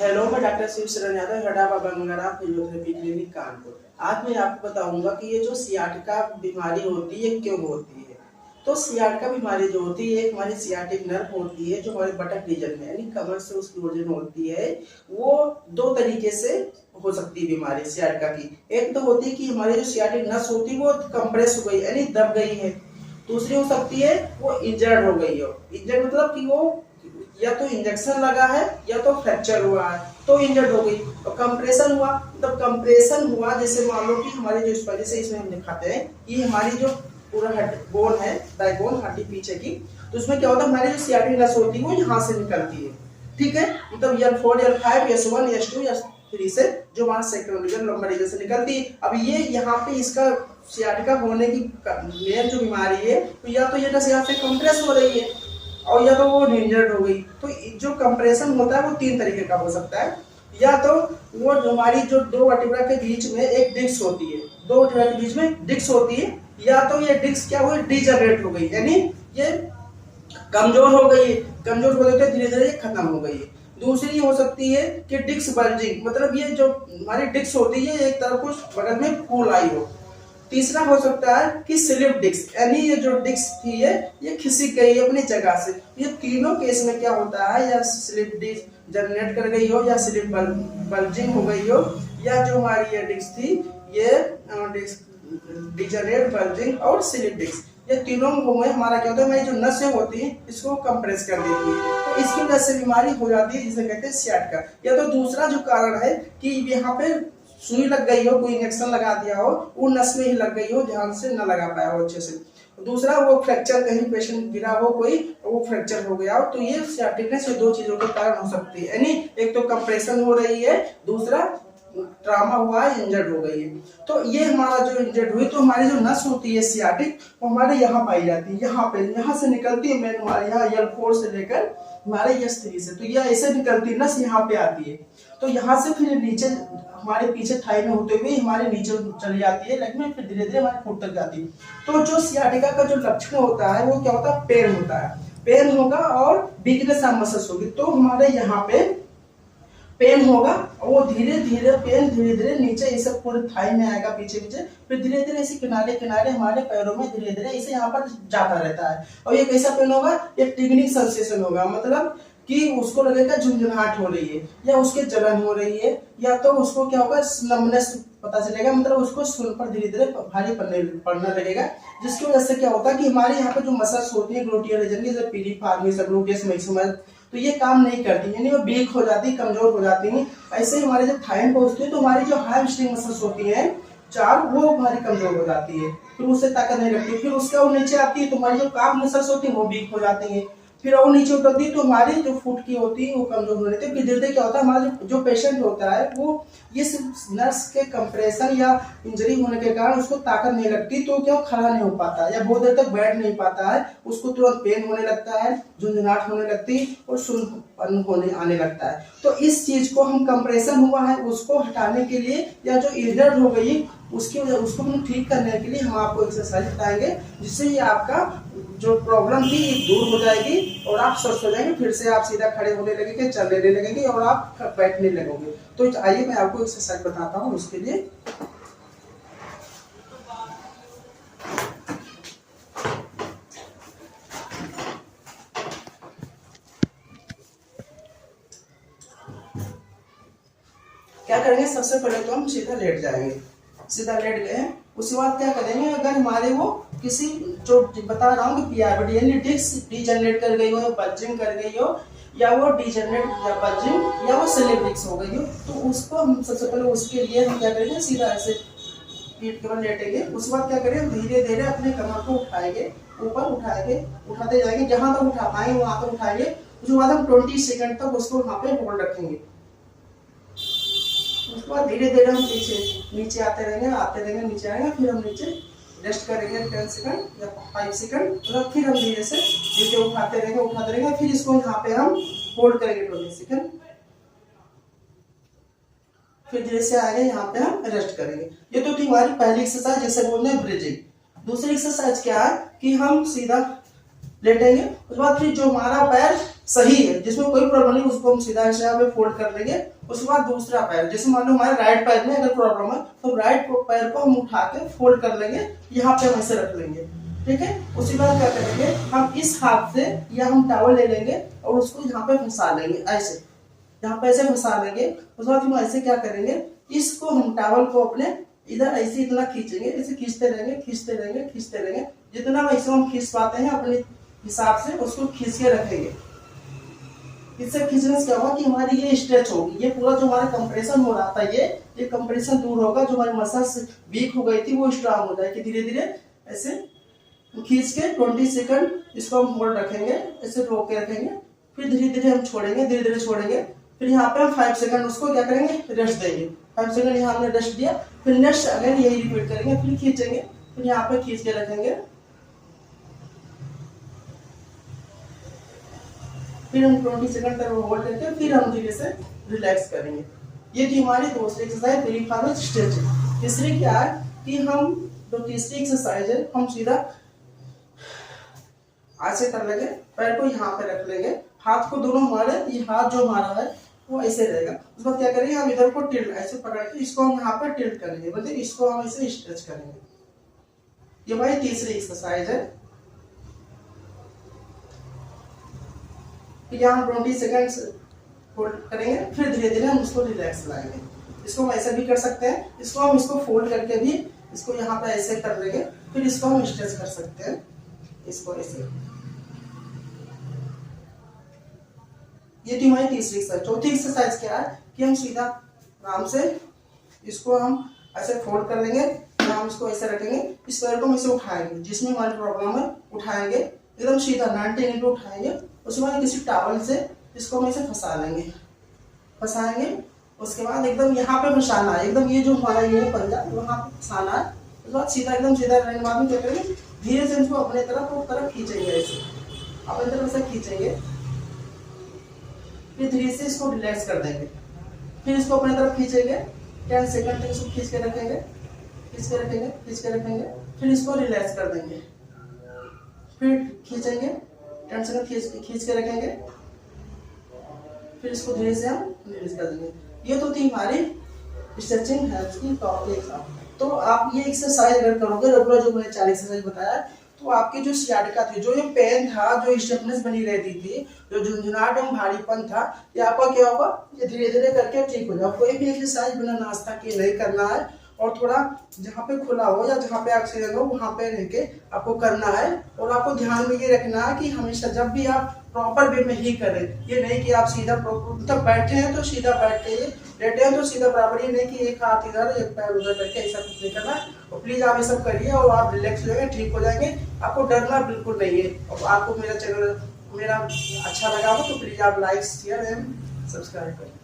Hello, मैं doctor Shiv शरण Yadav, head of Bangra physiotherapy clinic Kanpur. आज मैं आपको बताऊंगा कि ये जो सियाटिका बीमारी होती है क्यों होती है। तो सियाटिका बीमारी जो होती है, एक हमारी सियाटिक नर्व होती है जो हमारे बटक रीजन में यानी कमर से उसकी ओरिजिन होती है। वो दो तरीके से हो सकती है बीमारी सियाटिका की। एक तो होती है कि हमारी जो सियाटिक नस होती है वो कंप्रेस हो गई यानी दब गई है। दूसरी हो सकती है वो इंजर्ड हो गई हो। इंजर्ड मतलब कि वो या तो इंजेक्शन लगा है या तो फ्रैक्चर हुआ है तो इंजर्ड हो गई। और कंप्रेशन हुआ, मतलब कंप्रेशन हुआ जैसे मान लो कि हमारे जो इस वजह से इसमें हम दिखाते हैं ये हमारी जो पूरा हेड बोन है, बैकबोन हड्डी पीछे की, तो उसमें क्या होता है हमारी जो सियाटिक नस होती है वो यहाँ से निकलती है। ठीक है, मतलब L4 L5 S1 S2 S3 से जो हमारा सेक्टोरल रीजन लंबर रीजन से निकलती है। अब ये यहाँ पे इसका सियाटिका होने की मेन जो बीमारी है तो या तो ये नस यहाँ से कंप्रेस हो रही है और या तो वो इंजर्ड हो गई। तो जो कंप्रेशन होता है वो तीन तरीके का हो सकता है। या तो वो हमारी जो दो वर्टिब्रा के बीच में एक डिस्क होती है, दो वर्टिब्रा के बीच में डिस्क होती है, या तो ये डिस्क क्या हुई डीजनरेट हो गई यानी ये कमजोर हो गई है। कमजोर होते होते धीरे धीरे ये खत्म हो गई है। दूसरी हो सकती है कि डिस्क बल्जिंग, मतलब ये जो हमारी डिस्क होती है एक तरफ को बगल में फूल आई हो। तीसरा हो सकता है कि स्लिप डिस्क यानी ये जो डिस्क थी ये खिसक गई अपनी जगह से। ये तीनों केस में क्या होता है, या स्लिप डिस्क जनरेट कर गई हो, या स्लिप बल्जिंग हो गई हो, या जो हमारी ये डिस्क थी ये डिजनरेट बल्जिंग और स्लिप डिस्क, ये तीनों में हमारा क्या होता है हमारी जो नसें होती है इसको कंप्रेस कर देती है। तो इसकी वजह से बीमारी हो जाती है जिसे कहते हैं सियाटिका। या तो दूसरा जो कारण है कि यहाँ पे सुई लग गई हो, कोई इंजेक्शन लगा दिया हो, वो नस में ही लग गई हो, ध्यान से न लगा पाया हो अच्छे से। दूसरा वो फ्रैक्चर, कहीं पेशेंट गिरा हो कोई वो फ्रैक्चर हो गया हो। तो ये सियाटिका से दो चीजों के कारण हो सकती है, यानी एक तो कंप्रेशन हो रही है, दूसरा ट्रामा हुआ है, इंजर्ड हो गई है। तो ये हमारा जो इंजर्ड हुई तो हमारी जो नस होती है सियाटिक वो हमारे यहाँ पाई जाती है, यहाँ पे यहाँ से निकलती है मेन हमारे यहाँ L4 से लेकर हमारे S3 से। तो ये ऐसे निकलती है नस यहाँ पे आती है, तो यहाँ से फिर नीचे हमारे पीछे थाई में होते हुए हमारे नीचे चली जाती है, लेकिन फिर धीरे धीरे हमारे फुट तक जाती है। तो जो सियाटिका का जो लक्षण होता है वो क्या होता है, पेन होता है, पेन होगा और वीकनेस ऑफ मसल्स होगी। तो हमारे यहाँ पे पेन होगा और वो धीरे धीरे पेन धीरे धीरे नीचे इसे पूरे थाई में आएगा पीछे पीछे, फिर धीरे धीरे इसे किनारे किनारे हमारे पैरों में धीरे धीरे इसे यहाँ पर जाता रहता है। और ये कैसा पेन होगा, ये टिगनिंग सेंसेशन होगा, मतलब कि उसको लगेगा झुंझुनाहट हो रही है या उसके जलन हो रही है, या तो उसको क्या होगा नमनेस पता चलेगा, मतलब उसको सुन पर धीरे धीरे भारी पड़ने लगेगा। जिसकी वजह से क्या होता है कि हमारे यहाँ पे जो मसल्स होती है ग्लूटियल रीजन की, जैसे पीरिफॉर्मिस ग्लूटियस मैक्सिमस, तो ये काम नहीं करती यानी वो वीक हो जाती है, कमजोर हो जाती है। ऐसे ही हमारे जब थाई पहुंचती है तो हमारी जो हैमस्ट्रिंग मसल्स होती है चार, वो हमारी कमजोर हो जाती है, फिर उससे ताकत नहीं लगती। फिर उसके वो नीचे आती है तो हमारी जो काफ मसल्स होती है वो वीक हो जाती है, फिर वो नीचे उतरती है तो हमारी जो फुट की होती है वो कमजोर हो जाती है। फिर धीरे क्या होता है हमारा जो पेशेंट होता है वो ये नर्स के कंप्रेशन या इंजरी होने के कारण उसको ताकत नहीं लगती, तो क्या खड़ा नहीं हो पाता या बहुत देर तक बैठ नहीं पाता है, उसको तुरंत पेन होने लगता है, झुंझुनाहट होने लगती है और सुनपन होने आने लगता है। तो इस चीज को हम कंप्रेशन हुआ है उसको हटाने के लिए या जो इंजर्ड हो गई उसकी वजह उसको हम ठीक करने के लिए हम आपको एक्सरसाइज बताएंगे, जिससे ये आपका जो प्रॉब्लम थी ये दूर हो जाएगी और आप स्वस्थ हो जाएंगे, फिर से आप सीधा खड़े होने लगेंगे, चलने लगेंगे और आप बैठने लगोगे। तो आइए मैं आपको एक्सरसाइज बताता हूँ उसके लिए। क्या करेंगे, सबसे पहले तो हम सीधा लेट जाएंगे, सीधा लेट गए, उसके बाद क्या करेंगे, अगर हमारे वो किसी जो बता रहा हूँ कि पीआरबीडी यानी डिस्क डीजनरेट कर गई हो या बल्जिंग कर गई हो, या वो डीजनरेट या बल्जिंग या वो स्लिप डिस्क हो गई हो, तो उसको हम सबसे पहले उसके लिए हम क्या करेंगे, सीधा ऐसे पीठ के बल लेटेंगे। उसके बाद क्या करेंगे, धीरे धीरे अपने कमर को उठाएंगे, ऊपर उठाएंगे, उठाते जाएंगे, जहां तक उठा पाएंगे वहां तक उठाएंगे। उसके बाद हम 20 सेकंड तक उसको वहां पे होल्ड रखेंगे। उसके बाद धीरे धीरे हम पीछे नीचे आते रहेंगे नीचे आएंगे, फिर हम नीचे रेस्ट करेंगे 10 सेकंड या 5 सेकंड, और फिर हम धीरे से नीचे उठाते रहेंगे, फिर इसको यहाँ पे हम होल्ड करेंगे 20 सेकंड, फिर धीरे से आगे यहाँ पे हम रेस्ट करेंगे। ये तो थी हमारी पहली एक्सरसाइज जिसे बोलते हैं ब्रिजिंग। दूसरी एक्सरसाइज क्या है कि हम सीधा लेटेंगे, उसके बाद फिर जो हमारा पैर सही है, जिसमें कोई प्रॉब्लम नहीं, उसको हम सीधा ऐसे यहाँ पे फोल्ड कर लेंगे। उसके बाद दूसरा पैर, जैसे मान लो हमारे राइट पैर में अगर प्रॉब्लम है तो राइट पैर को हम उठा के फोल्ड कर लेंगे, यहाँ पे हम ऐसे रख लेंगे, ठीक है। उसके बाद क्या करेंगे, हम इस हाथ से या हम टॉवल ले लेंगे और उसको यहाँ पे फंसा लेंगे, ऐसे यहाँ पे ऐसे फंसा लेंगे। उसके बाद हम ऐसे क्या करेंगे, इसको हम टॉवल को अपने इधर ऐसे इतना खींचेंगे, ऐसे खींचते रहेंगे खींचते रहेंगे खींचते रहेंगे, जितना ऐसे हम खींच पाते हैं अपने हिसाब से उसको खींच के रखेंगे। इससे खींचने से क्या होगा कि हमारी ये स्ट्रेच होगी, ये पूरा जो हमारा कंप्रेशन हो रहा था ये कंप्रेशन दूर होगा, जो हमारी मसल्स वीक हो गई थी वो स्ट्रांग हो जाएगी। धीरे धीरे ऐसे खींच के 20 सेकंड इसको हम होल्ड रखेंगे, ऐसे रोक के रखेंगे, फिर धीरे धीरे हम छोड़ेंगे, धीरे धीरे छोड़ेंगे। फिर यहाँ पे हम 5 सेकंड उसको क्या करेंगे, रेस्ट देंगे। 5 सेकंड यहाँ हमने रेस्ट दिया, फिर नेक्स्ट अगेन यही रिपीट करेंगे, फिर खींचेंगे, फिर यहाँ पे खींच के रखेंगे, फिर हम 20 सेकंड तक होल्ड करके फिर हम धीरे से रिलैक्स करेंगे। ये थी हमारी दूसरी एक्सरसाइज, पेरिफेरल स्ट्रेचिंग। तीसरी क्या है कि हम जो तीसरी एक्सरसाइज है, हम सीधा ऐसे कर लेंगे, पैर को यहाँ पे रख लेंगे, हाथ को दोनों हमारे, ये हाथ जो हमारा है वो ऐसे रहेगा। उसके बाद क्या करेंगे, हम इधर को टिल्ट ऐसे पकड़ के इसको हम यहाँ पे टिल्ट करेंगे, मतलब इसको हम ऐसे स्ट्रेच करेंगे। ये हमारी तीसरी एक्सरसाइज है। यहाँ 20 सेकंड्स होल्ड करेंगे, फिर धीरे धीरे हम इसको रिलैक्स लाएंगे। इसको हम ऐसे भी कर सकते हैं, इसको फोल्ड करके भी इसको यहाँ पे ऐसे कर लेंगे, फिर इसको हम स्ट्रेच कर सकते हैं, इसको ऐसे। ये थी हमारी तीसरी एक्सरसाइज। चौथी एक्सरसाइज क्या है कि हम सीधा आराम से इसको हम ऐसे फोल्ड कर लेंगे, हम इसको ऐसे रखेंगे, इस पैर को हम इसे उठाएंगे, जिसमें हमारी प्रॉब्लम है उठाएंगे, एकदम सीधा 90 डिग्री उठाएंगे। उसके बाद किसी टॉवल से इसको हम ऐसे फंसा लेंगे, फंसाएंगे। उसके बाद एकदम यहाँ पे फंसाना है, एकदम ये जो हमारा ये पंजा वहाँ पे फंसाना है। उसके बाद सीधा एकदम सीधा रहने के बाद में क्या करेंगे, धीरे से इसको अपने तरफ खींचेंगे, ऐसे अपने तरफ से खींचेंगे, फिर धीरे से इसको रिलैक्स कर देंगे, फिर इसको अपने तरफ खींचेंगे, 10 सेकंड तक इसको खींच के रखेंगे, खींच के रखेंगे, खींच के रखेंगे, फिर इसको रिलैक्स कर देंगे, फिर खींचेंगे, 10 सेकंड खींच के रखेंगे, फिर इसको धीरे से हम रिलीज कर देंगे। ये तो थी हमारी स्ट्रेचिंग हेल्प्स की टॉपिक। तो आप ये एक्सरसाइज अगर करोगे रेगुलर, जो मैंने 4 एक्सरसाइज बताया, तो आपकी जो सियाटिका थी, जो ये पेन था, जो स्टिफनेस बनी रहती थी, जो झुंझुनाहट एवं भारीपन था, ये आपका क्या होगा, ये धीरे धीरे करके ठीक हो जाएगा। कोई भी एक्सरसाइज बिना नाश्ता किए नहीं करना है, और थोड़ा जहाँ पे खुला हो या जहाँ पे ऑक्सीजन हो वहाँ पे रह के आपको करना है। और आपको ध्यान में ये रखना है कि हमेशा जब भी आप प्रॉपर वे में ही करें, ये नहीं कि आप सीधा मतलब बैठे हैं तो सीधा बैठ के, लेटे हैं तो सीधा बराबर, ये नहीं कि एक हाथ इधर एक पैर उधर करके, ऐसा कुछ नहीं करना है। और प्लीज आप ये सब करिए और आप रिलैक्स हो जाएंगे, ठीक हो जाएंगे। आपको डरना बिल्कुल नहीं है। और आपको मेरा चैनल अच्छा लगा हो तो प्लीज आप लाइक शेयर एंड सब्सक्राइब करें।